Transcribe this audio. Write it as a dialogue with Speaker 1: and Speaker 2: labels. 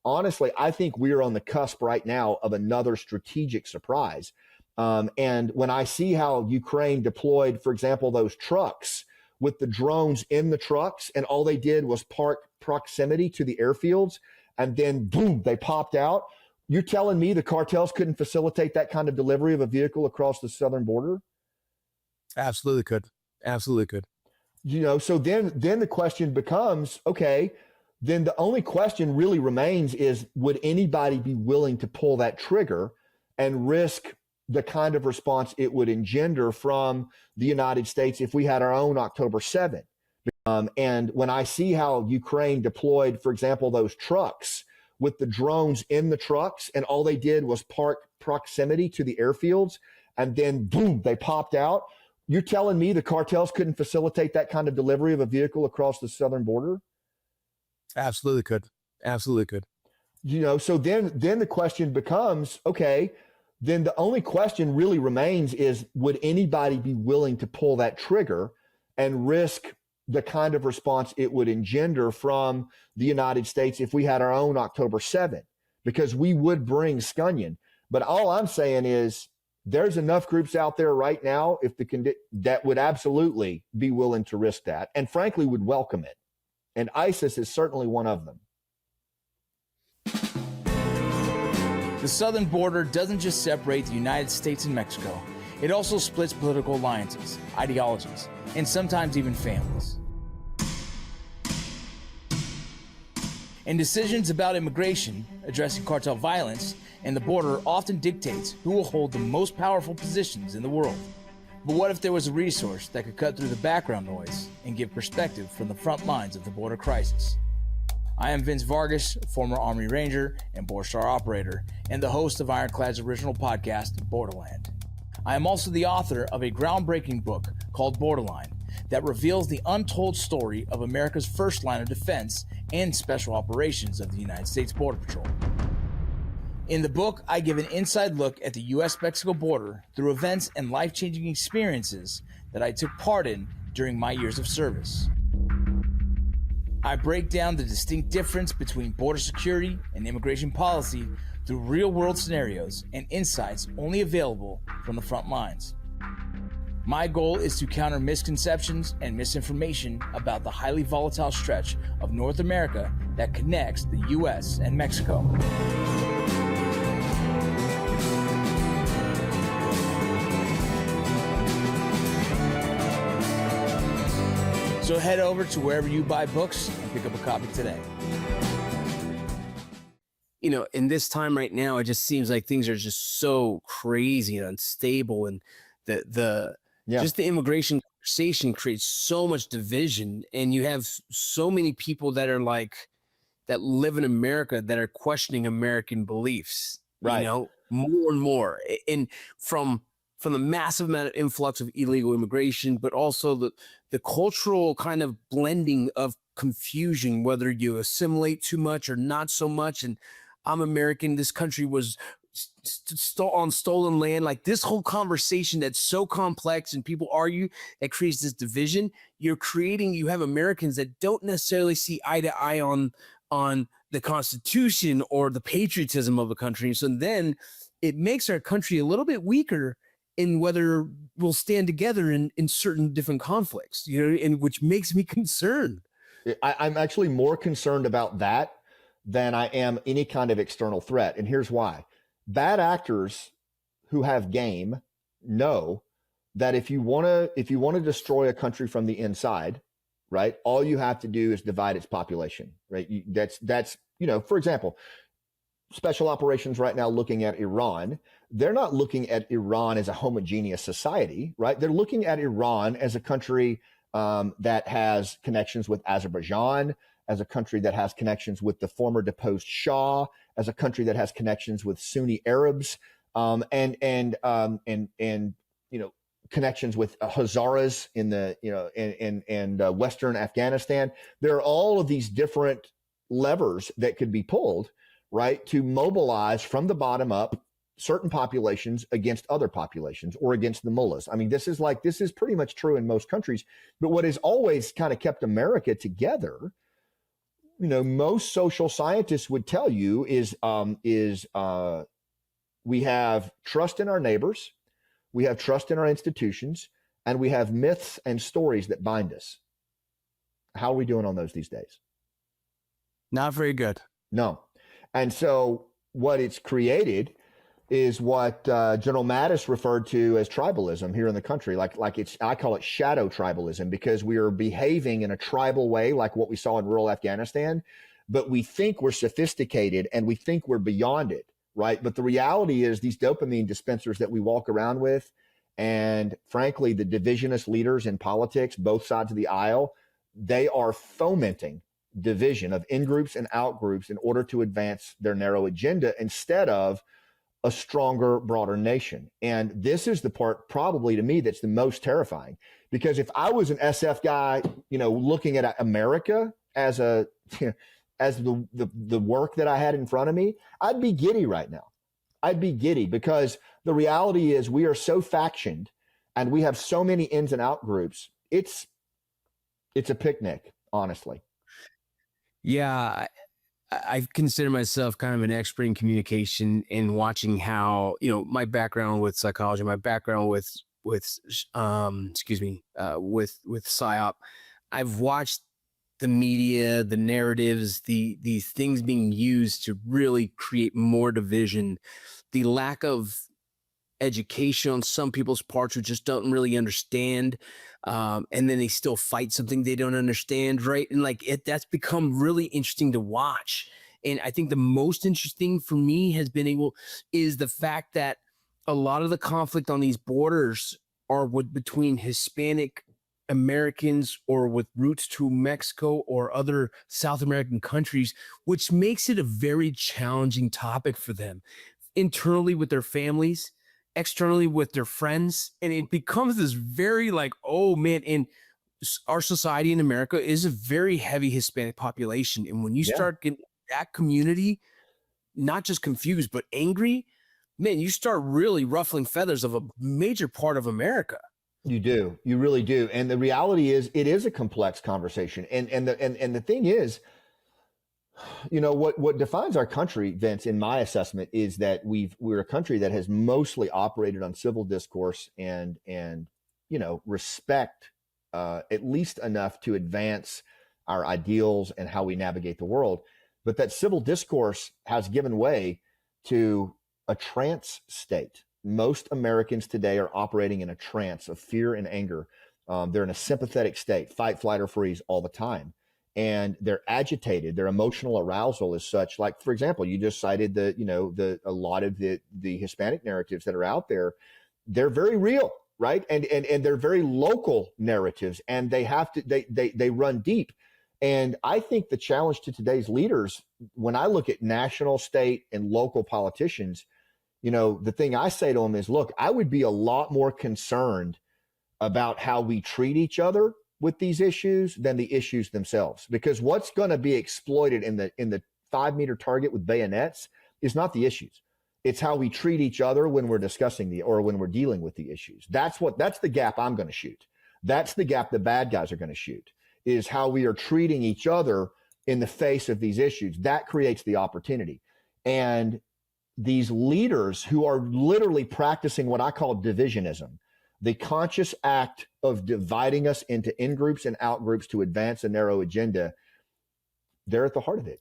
Speaker 1: Honestly, I think we're on the cusp right now of another strategic surprise. And when I see how Ukraine deployed, for example, those trucks with the drones in the trucks, and all they did was park proximity to the airfields, and then boom, they popped out. You're telling me the cartels couldn't facilitate that kind of delivery of a vehicle across the southern border?
Speaker 2: Absolutely could. Absolutely could.
Speaker 1: So then the question becomes, okay, then the only question really remains is, would anybody be willing to pull that trigger and risk the kind of response it would engender from the United States if we had our own October 7th? And when I see how Ukraine deployed, for example, those trucks with the drones in the trucks, and all they did was park proximity to the airfields, and then boom, they popped out. You're telling me the cartels couldn't facilitate that kind of delivery of a vehicle across the southern border?
Speaker 2: Absolutely could. Absolutely could.
Speaker 1: So then the question becomes, okay, then the only question really remains is, would anybody be willing to pull that trigger and risk the kind of response it would engender from the United States if we had our own October 7th? Because we would bring Scunyon. But all I'm saying is, there's enough groups out there right now that would absolutely be willing to risk that, and frankly would welcome it. And ISIS is certainly one of them.
Speaker 3: The southern border doesn't just separate the United States and Mexico. It also splits political alliances, ideologies, and sometimes even families. And decisions about immigration, addressing cartel violence, and the border often dictates who will hold the most powerful positions in the world. But what if there was a resource that could cut through the background noise and give perspective from the front lines of the border crisis? I am Vince Vargas, former Army Ranger and Borstar operator, and the host of Ironclad's original podcast, Borderland. I am also the author of a groundbreaking book called Borderland that reveals the untold story of America's first line of defense and special operations of the United States Border Patrol. In the book, I give an inside look at the U.S.-Mexico border through events and life-changing experiences that I took part in during my years of service. I break down the distinct difference between border security and immigration policy through real-world scenarios and insights only available from the front lines. My goal is to counter misconceptions and misinformation about the highly volatile stretch of North America that connects the U.S. and Mexico. So head over to wherever you buy books and pick up a copy today.
Speaker 2: In this time right now, it just seems like things are just so crazy and unstable, and just the immigration conversation creates so much division, and you have so many people that are that live in America that are questioning American beliefs,
Speaker 1: right?
Speaker 2: More and more, and from the massive amount of influx of illegal immigration, but also the cultural kind of blending of confusion, whether you assimilate too much or not so much. And I'm American, this country was on stolen land. Like this whole conversation that's so complex and people argue, that creates this division. You have Americans that don't necessarily see eye to eye on the Constitution or the patriotism of a country. So then it makes our country a little bit weaker in whether we'll stand together in certain different conflicts, and which makes me concerned.
Speaker 1: I'm actually more concerned about that than I am any kind of external threat. And here's why. Bad actors who have game know that if you want to destroy a country from the inside, right, all you have to do is divide its population, right? That's for example, special operations right now looking at Iran. They're not looking at Iran as a homogeneous society, right? They're looking at Iran as a country that has connections with Azerbaijan, as a country that has connections with the former deposed Shah, as a country that has connections with Sunni Arabs, and connections with Hazaras in the Western Afghanistan. There are all of these different levers that could be pulled, right, to mobilize from the bottom up certain populations against other populations or against the mullahs. I mean, this is pretty much true in most countries. But what has always kind of kept America together most social scientists would tell you is we have trust in our neighbors, we have trust in our institutions, and we have myths and stories that bind us. How are we doing on those these days?
Speaker 2: Not very good.
Speaker 1: No. And so what it's created is what General Mattis referred to as tribalism here in the country. I call it shadow tribalism, because we are behaving in a tribal way, like what we saw in rural Afghanistan, but we think we're sophisticated and we think we're beyond it, right? But the reality is these dopamine dispensers that we walk around with, and frankly, the divisionist leaders in politics, both sides of the aisle, they are fomenting division of in-groups and out-groups in order to advance their narrow agenda instead of a stronger, broader nation. And this is the part probably to me that's the most terrifying, because if I was an SF guy, looking at America as the work that I had in front of me, I'd be giddy right now. I'd be giddy, because the reality is we are so factioned and we have so many ins and out groups. It's a picnic, honestly.
Speaker 2: Yeah, I consider myself kind of an expert in communication and watching how, my background with psychology, my background with PSYOP, I've watched the media, the narratives, these things being used to really create more division, the lack of education on some people's parts who just don't really understand, and then they still fight something they don't understand, right? And that's become really interesting to watch. And I think the most interesting for me is the fact that a lot of the conflict on these borders are between Hispanic Americans or with roots to Mexico or other South American countries, which makes it a very challenging topic for them internally with their families, externally with their friends. And it becomes this very oh man, and our society in America is a very heavy Hispanic population. And when you start getting that community, not just confused, but angry, man, you start really ruffling feathers of a major part of America.
Speaker 1: You do. You really do. And the reality is it is a complex conversation. And the thing is, what defines our country, Vince, in my assessment, is that we're a country that has mostly operated on civil discourse and respect, at least enough to advance our ideals and how we navigate the world. But that civil discourse has given way to a trance state. Most Americans today are operating in a trance of fear and anger. They're in a sympathetic state, fight, flight, or freeze all the time. And they're agitated. Their emotional arousal is such, like, for example, you just cited a lot of the Hispanic narratives that are out there. They're very real, right? And they're very local narratives, and they run deep. And I think the challenge to today's leaders, when I look at national, state, and local politicians, the thing I say to them is, look, I would be a lot more concerned about how we treat each other with these issues than the issues themselves, because what's going to be exploited in the 5-meter target with bayonets is not the issues. It's how we treat each other when we're discussing or when we're dealing with the issues. That's the gap I'm going to shoot. That's the gap the bad guys are going to shoot, is how we are treating each other in the face of these issues. That creates the opportunity. And these leaders who are literally practicing what I call divisionism, the conscious act of dividing us into in-groups and out-groups to advance a narrow agenda, they're at the heart of it.